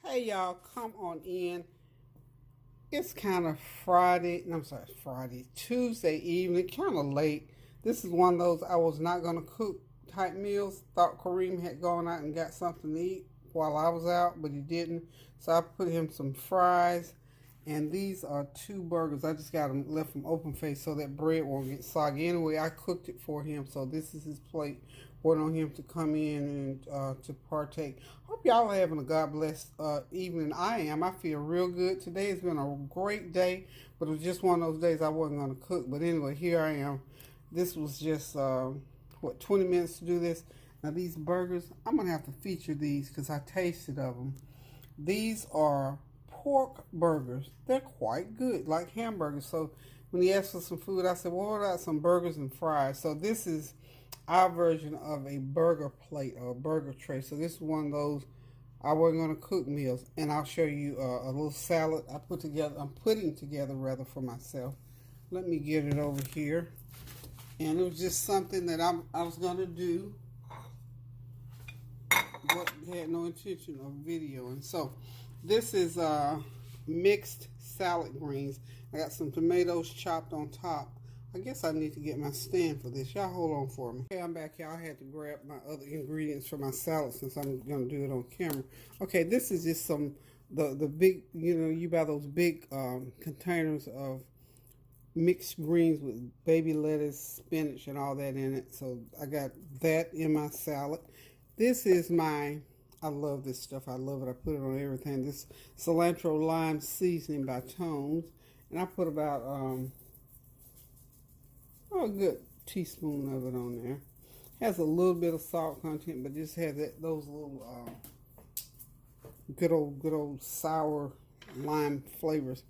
Hey y'all, come on in. It's kind of Friday, no, I'm sorry, Tuesday evening, kind of late. This is one of those I was not going to cook type meals. Thought Kerrem had gone out and got something to eat while I was out, but he didn't. So I put him some fries, and these are 2 burgers. I just got them, left them open faced so that bread won't get soggy. Anyway, I cooked it for him, so this is his plate. Waiting on him to come in and to partake. Hope y'all are having a God bless evening. I am. I feel real good. Today has been a great day, but it was just one of those days I wasn't going to cook. But anyway, here I am. This was just, 20 minutes to do this. Now these burgers, I'm going to have to feature these because I tasted of them. These are pork burgers. They're quite good, like hamburgers. So when he asked for some food, I said, well, what about some burgers and fries? So this is our version of a burger plate or a burger tray. So this is one of those I wasn't going to cook meals, and I'll show you a little salad I'm putting together rather for myself. Let me get it over here. And it was just something that I was going to do, but had no intention of videoing. So this is mixed salad greens. I got some tomatoes chopped on top. I guess I need to get my stand for this. Y'all hold on for me. Okay, I'm back, y'all. I had to grab my other ingredients for my salad since I'm going to do it on camera. Okay, this is just some, the big, you buy those big containers of mixed greens with baby lettuce, spinach, and all that in it. So I got that in my salad. This is I love this stuff. I love it. I put it on everything. This Cilantro-lime seasoning by Tones. And I put about, a good teaspoon of it on there. Has a little bit of salt content, but just has those little good old sour lime flavors.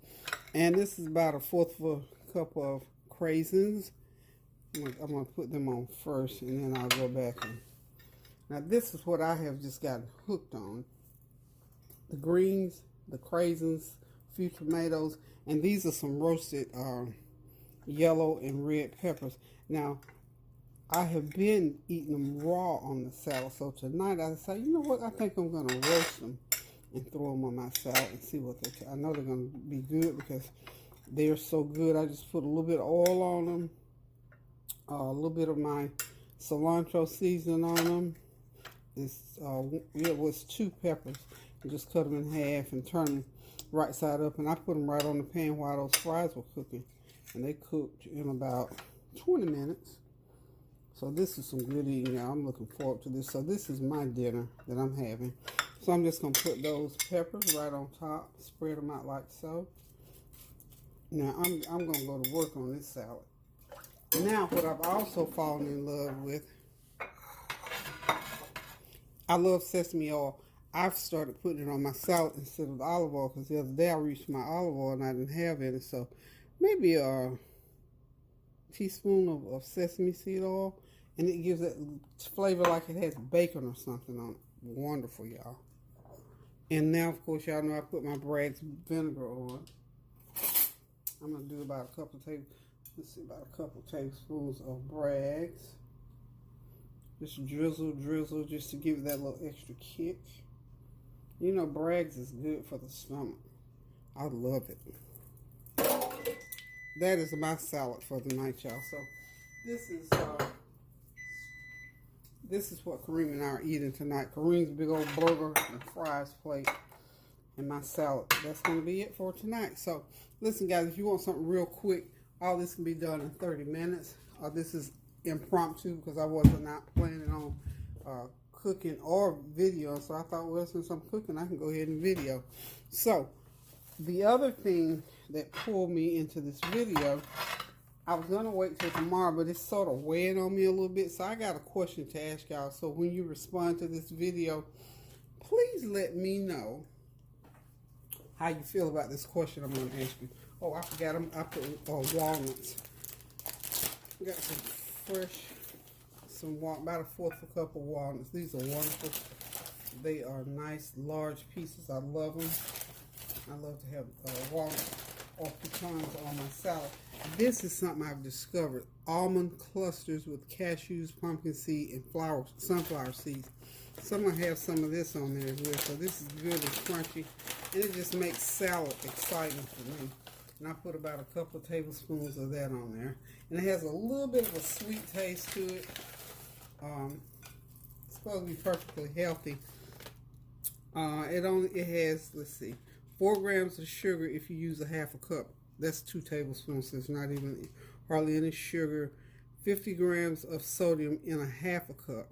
And this is about 1/4 of a cup of craisins. I'm gonna put them on first, and then I'll go back and. Now this is what I have just gotten hooked on: the greens, the craisins, a few tomatoes, and these are some roasted yellow and red peppers. Now, I have been eating them raw on the salad, so tonight I decided, you know what, I think I'm going to roast them and throw them on my salad and see what I know they're going to be good because they're so good. I just put a little bit of oil on them, a little bit of my cilantro seasoning on them. It was 2 peppers. I just cut them in half and turn them right side up, and I put them right on the pan while those fries were cooking. And they cooked in about 20 minutes. So this is some good eating, y'all. I'm looking forward to this. So this is my dinner that I'm having. So I'm just going to put those peppers right on top. Spread them out like so. Now I'm going to go to work on this salad. Now what I've also fallen in love with, I love sesame oil. I've started putting it on my salad instead of the olive oil because the other day I reached my olive oil and I didn't have any. So maybe a teaspoon of sesame seed oil, and it gives that flavor like it has bacon or something on it. Wonderful, y'all. And now, of course, y'all know I put my Bragg's vinegar on. I'm going to do about a couple tablespoons of Bragg's. Just drizzle, just to give it that little extra kick. You know, Bragg's is good for the stomach. I love it. That is my salad for the night, y'all. So this is what Kerrem and I are eating tonight. Kerrem's big old burger and fries plate, and my salad. That's going to be it for tonight. So listen, guys, if you want something real quick, all this can be done in 30 minutes. This is impromptu because I wasn't not planning on cooking or video. So I thought, well, since I'm cooking, I can go ahead and video. So the other thing that pulled me into this video, I was going to wait till tomorrow, but it's sort of weighing on me a little bit. So I got a question to ask y'all. So when you respond to this video, please let me know how you feel about this question I'm going to ask you. Oh, I forgot, I put walnuts. I got some fresh, about 1/4 cup of walnuts. These are wonderful. They are nice, large pieces. I love them. I love to have walnuts or pecans on my salad. this is something I've discovered. Almond clusters with cashews, pumpkin seed, and sunflower seeds. So I'm going to have some of this on there as well. So this is good and crunchy. And it just makes salad exciting for me. And I put about a couple of tablespoons of that on there. And it has a little bit of a sweet taste to it. It's supposed to be perfectly healthy. It has, let's see, 4 grams of sugar if you use a half a cup. That's 2 tablespoons, so it's not even hardly any sugar. 50 grams of sodium in a half a cup.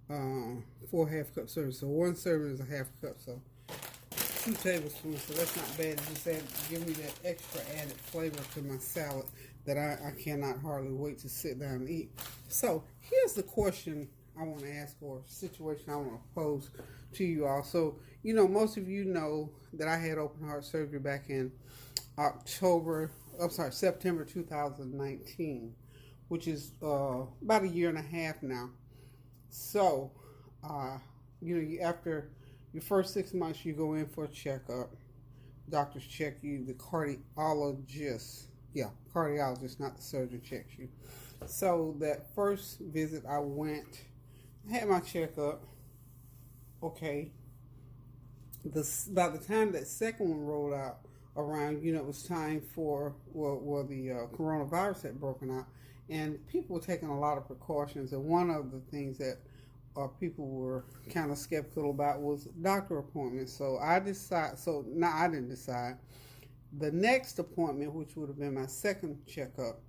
4 half-cup servings. So 1 serving is a half cup, so 2 tablespoons. So that's not bad. It just give me that extra added flavor to my salad that I cannot hardly wait to sit down and eat. So here's the question I want to ask, or situation I want to pose to you all. So, you know, most of you know that I had open heart surgery back in September 2019, which is about a year and a half now. So, you know, after your first 6 months, you go in for a checkup. Doctors check you. The cardiologist, not the surgeon, checks you. So that first visit I went, I had my checkup. Okay. By the time that second one rolled out around, you know, it was time for, the coronavirus had broken out. And people were taking a lot of precautions. And one of the things that people were kind of skeptical about was doctor appointments. So I didn't decide. The next appointment, which would have been my second checkup,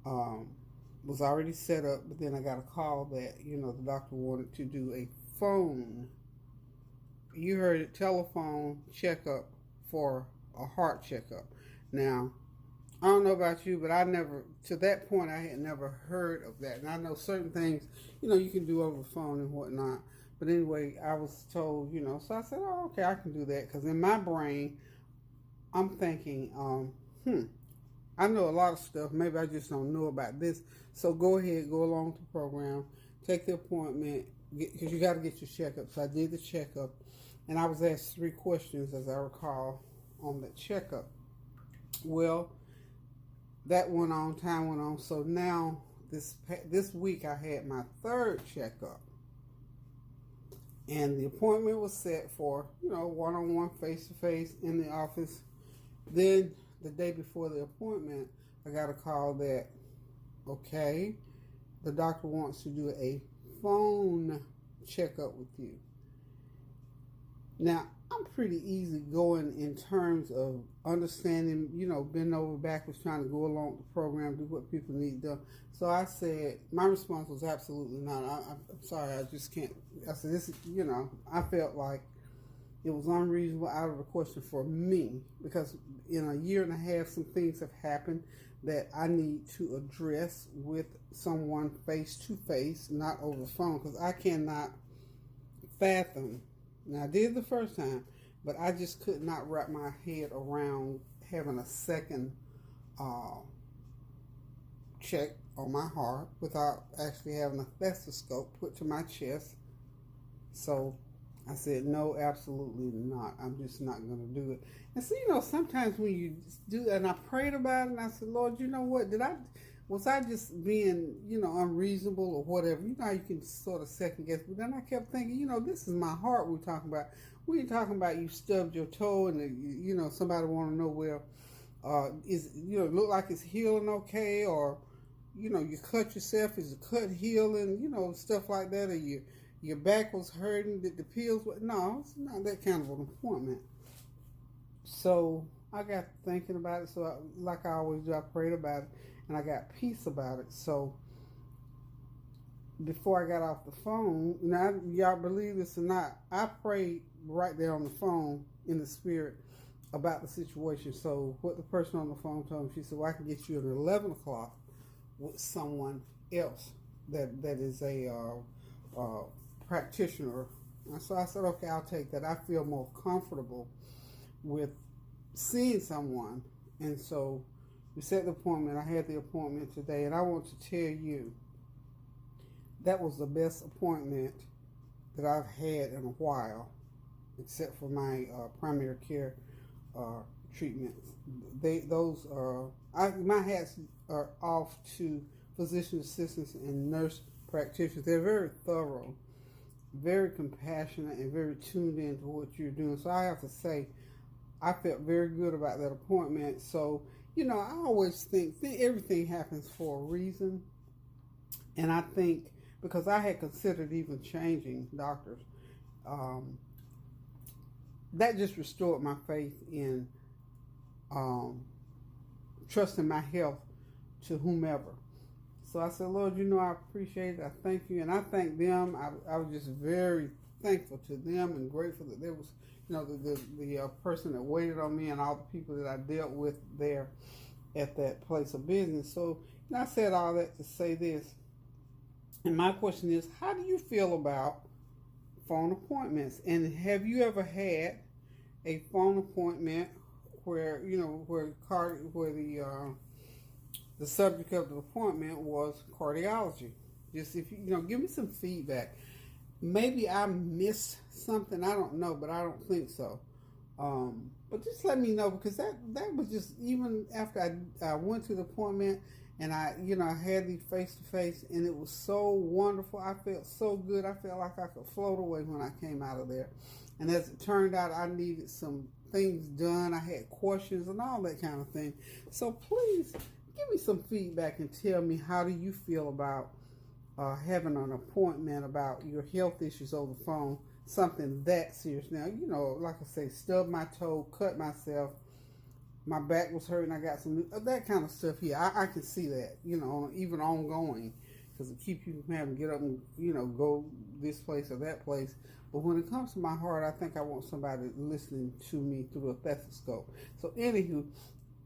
was already set up. But then I got a call that, you know, the doctor wanted to do a phone. You heard it, telephone checkup for a heart checkup. Now, I don't know about you, but to that point, I had never heard of that. And I know certain things, you know, you can do over the phone and whatnot. But anyway, I was told, you know, so I said, oh, okay, I can do that. Because in my brain, I'm thinking, I know a lot of stuff. Maybe I just don't know about this. So go ahead, go along with the program, take the appointment, because you got to get your checkup. So I did the checkup, and I was asked 3 questions, as I recall, on the checkup. Well, that went on, time went on. So now, this week, I had my 3rd checkup. And the appointment was set for, you know, one-on-one, face-to-face in the office. Then, the day before the appointment, I got a call that, okay, the doctor wants to do a phone checkup with you. Now, I'm pretty easygoing in terms of understanding, you know, bend over backwards, trying to go along with the program, do what people need done. So I said, my response was absolutely not. I'm sorry, I just can't. I said, this is, you know, I felt like it was unreasonable, out of the question for me, because in a year and a half, some things have happened that I need to address with someone face to face, not over the phone, because I cannot fathom. Now, I did the first time, but I just could not wrap my head around having a second check on my heart without actually having a stethoscope put to my chest. So I said, no, absolutely not. I'm just not going to do it. And so, you know, sometimes when you do that, and I prayed about it, and I said, Lord, you know what? Was I just being, you know, unreasonable or whatever? You know how you can sort of second guess. But then I kept thinking, you know, this is my heart we're talking about. We ain't talking about you stubbed your toe and, you know, somebody want to know, well, look like it's healing okay, or, you know, you cut yourself, is the cut healing, you know, stuff like that, or your back was hurting, did the pills, no, it's not that kind of an appointment. So I got thinking about it, so like I always do, I prayed about it, and I got peace about it. So before I got off the phone, now y'all believe this or not, I prayed right there on the phone in the spirit about the situation. So what the person on the phone told me, she said, well, I can get you at 11 o'clock with someone else that is a practitioner. And so I said, okay, I'll take that. I feel more comfortable with seeing someone. And so we set the appointment. I had the appointment today, and I want to tell you that was the best appointment that I've had in a while, except for my primary care treatments. Those are my hats are off to physician assistants and nurse practitioners. They're very thorough, very compassionate, and very tuned into what you're doing. So I have to say, I felt very good about that appointment. So, I always think everything happens for a reason. And I think because I had considered even changing doctors, that just restored my faith in trusting my health to whomever. So I said, Lord, I appreciate it. I thank you. And I thank them. I was just very thankful to them and grateful that there was, the person that waited on me and all the people that I dealt with there at that place of business. So I said all that to say this. And my question is, how do you feel about phone appointments? And have you ever had a phone appointment where the subject of the appointment was cardiology? Just if give me some feedback. Maybe I missed something. I don't know, but I don't think so. But just let me know, because that was just, even after I went to the appointment and I had the face-to-face, and it was so wonderful. I felt so good. I felt like I could float away when I came out of there. And as it turned out, I needed some things done. I had questions and all that kind of thing. So please give me some feedback and tell me, how do you feel about having an appointment about your health issues over the phone, something that serious. Now, like I say, stubbed my toe, cut myself, my back was hurting, I got some, that kind of stuff here. I can see that, even ongoing, because it keeps you from having to get up and, go this place or that place. But when it comes to my heart, I think I want somebody listening to me through a stethoscope. So anywho,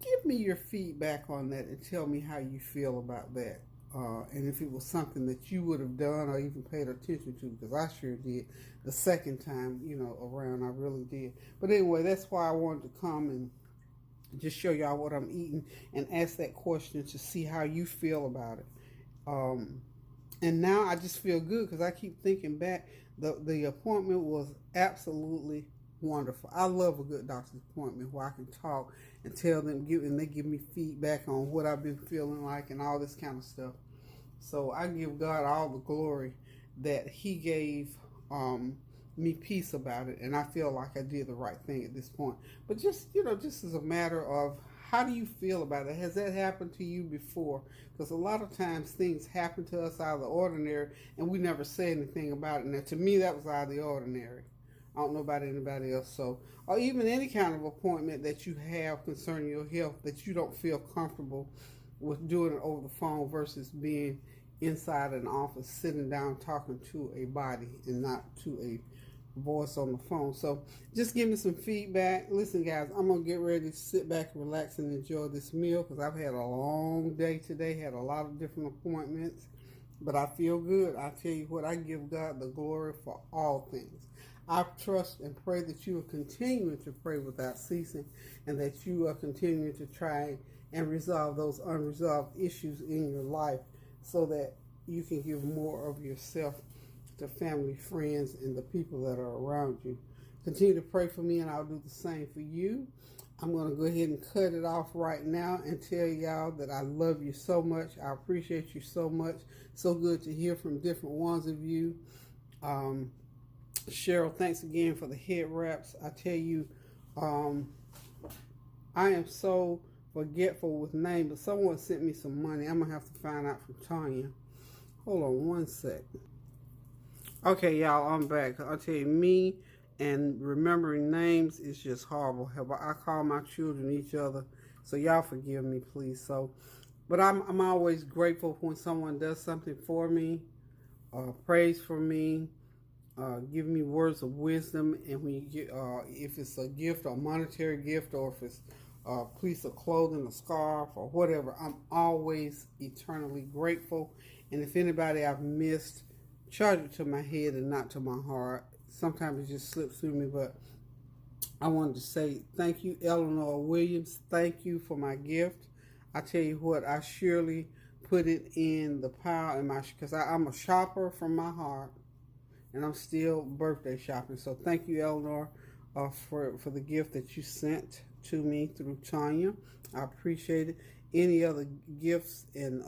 give me your feedback on that and tell me how you feel about that. And if it was something that you would have done or even paid attention to, because I sure did the second time, around, I really did. But anyway, that's why I wanted to come and just show y'all what I'm eating and ask that question to see how you feel about it. And now I just feel good, because I keep thinking back, the appointment was absolutely wonderful. I love a good doctor's appointment where I can talk and tell them, and they give me feedback on what I've been feeling like and all this kind of stuff. So I give God all the glory that He gave me peace about it, and I feel like I did the right thing at this point. But just just as a matter of, how do you feel about it? Has that happened to you before? Because a lot of times things happen to us out of the ordinary, and we never say anything about it. Now, to me, that was out of the ordinary. I don't know about anybody else. So, or even any kind of appointment that you have concerning your health that you don't feel comfortable with doing it over the phone versus being inside an office, sitting down, talking to a body and not to a voice on the phone. So just give me some feedback. Listen, guys, I'm going to get ready to sit back and relax and enjoy this meal, because I've had a long day today, had a lot of different appointments, but I feel good. I tell you what, I give God the glory for all things. I trust and pray that you are continuing to pray without ceasing, and that you are continuing to try and resolve those unresolved issues in your life, so that you can give more of yourself to family, friends, and the people that are around you. Continue to pray for me, and I'll do the same for you. I'm going to go ahead and cut it off right now and tell y'all that I love you so much. I appreciate you so much. So good to hear from different ones of you. Cheryl, thanks again for the head wraps. I tell you, I am so forgetful with names, but someone sent me some money. I'm going to have to find out from Tanya. Hold on one sec. Okay, y'all, I'm back. I'll tell you, me and remembering names is just horrible. I call my children each other, so y'all forgive me, please. So, but I'm always grateful when someone does something for me, prays for me, give me words of wisdom, and when you get, if it's a gift, a monetary gift, or if it's a piece of clothing, a scarf, or whatever, I'm always eternally grateful. And if anybody I've missed, charge it to my head and not to my heart. Sometimes it just slips through me, but I wanted to say thank you, Eleanor Williams. Thank you for my gift. I tell you what, I surely put it in the pile because I'm a shopper from my heart, and I'm still birthday shopping. So thank you, Eleanor, for the gift that you sent. to me through Tanya. I appreciate it. Any other gifts and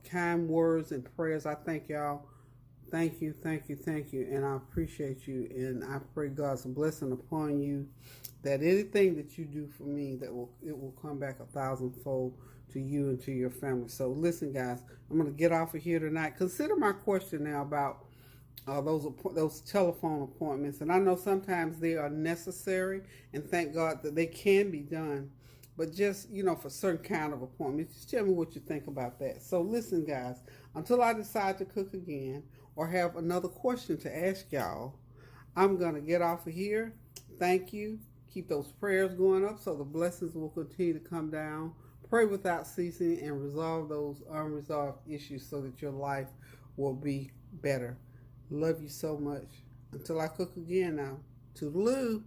kind words and prayers, I thank y'all. Thank you, thank you, thank you. And I appreciate you. And I pray God's blessing upon you, that anything that you do for me, it will come back 1,000-fold to you and to your family. So listen, guys, I'm going to get off of here tonight. Consider my question now about those telephone appointments. And I know sometimes they are necessary, and thank God that they can be done. But just, for certain kind of appointments, just tell me what you think about that. So listen, guys, until I decide to cook again or have another question to ask y'all, I'm going to get off of here. Thank you. Keep those prayers going up so the blessings will continue to come down. Pray without ceasing and resolve those unresolved issues so that your life will be better. Love you so much. Until I cook again now. Toodaloo.